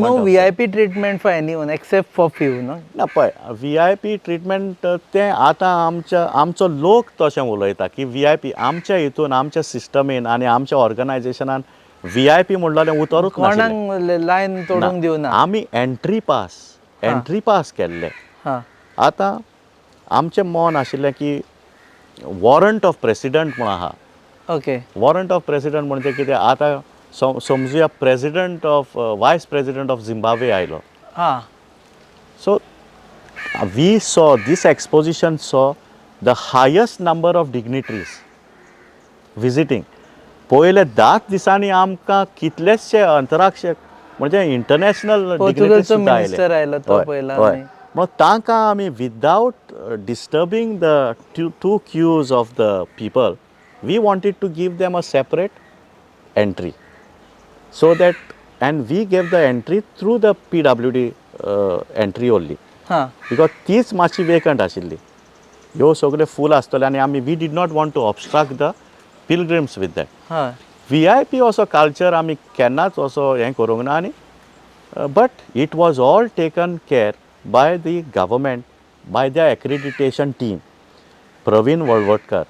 No VIP treatment for anyone except for few, no? ना पळय VIP treatment तें आतां आमचो लोक तशें उलयता की VIP आमच्या हितून आमच्या सिस्टमीन आनी आमच्या ऑर्गनायजेशनान VIP म्हणलेलें उतरूच नाशिल्लें. कोणाक लायन तोडूंक दिवना. आमी एंट्री पास केल्ले. हां. आतां आमचें मन आशिल्लें की वॉरंट ऑफ प्रेसिडंट म्हूण आहा. ओके. वॉरंट ऑफ प्रेसिडंट म्हणजे कितें आतां समजुया प्रेसिडंट ऑफ वायस प्रेसिडंट ऑफ झिम्बाब्वे आयलो. हां. So we saw this exposition saw the highest number of dignitaries visiting. पयले 10 दिसांनी आमकां कितलेशे अंतराक्षर म्हणजे इंटरनॅशनल डिग्निटरीज पोर्तुगलचो सुद्दां मिनिस्टर आयलो तो पयला हय आमी. मग तांकां आमी without disturbing the two queues of the people we wanted to give them a separate entry so that and we gave the entry through the PWD entry only. हां. बिकॉज तीच मातशी वेकंट आशिल्ली. ह्यो सगल्यो फूल आसतल्यो आनी आमी we did not want to obstruct the pilgrims with that. हय. VIP असो कल्चर आमी केन्नाच असो हें करूंक ना आनी but it was all taken care by the government by the accreditation team. Praveen Valvatkar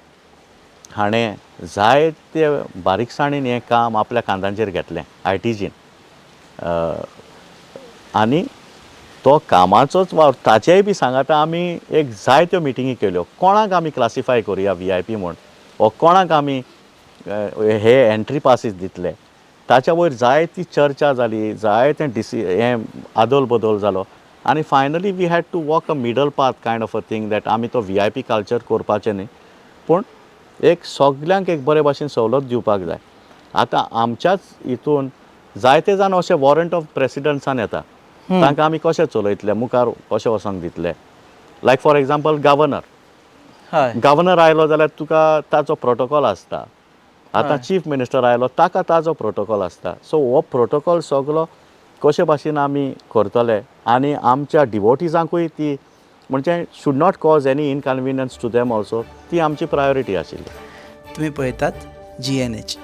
हाणें जायते बारीकसाणेन हें काम आपल्या कांधांचेर घेतलें ITGन आनी तो कामाचोच वावर ताचेय बी सांगाता आमी एक जायत्यो मिटिंगी केल्यो कोणाक आमी क्लासिफाय करुया VIP म्हूण वो कोणाक आमी हे एंट्री पासीस दितले. ताच्या वयर जायती चर्चा जाली जायतें हें आदोल बदोल जालो आनी finally we had to walk a middle path kind of a thing that आमी तो VIP कल्चर करपाचें न्ही पूण एक सगल्यांक एक बरे भाशेन सवलत दिवपाक जाय. आतां आमच्याच हितून जायते जाण अशे वॉरंट ऑफ प्रेसिडंट्सान येता तांकां आमी कशें चलयतले मुखार कशें वचोंक दितले. लायक फॉर एग्जाम्पल गव्हर्नर गव्हर्नर आयलो जाल्यार तुका ताचो प्रोटोकॉल आसता. आतां चीफ मिनिस्टर आयलो ताका ताचो प्रोटोकॉल आसता. सो हो प्रोटोकॉल सगलो कशे भाशेन आमी करतले आनी आमच्या डिवोटीजांकूय ती म्हणजे should not cause any inconvenience to them also ती आमची प्रायोरिटी आशिल्ली. तुम्ही पळयतात GNH.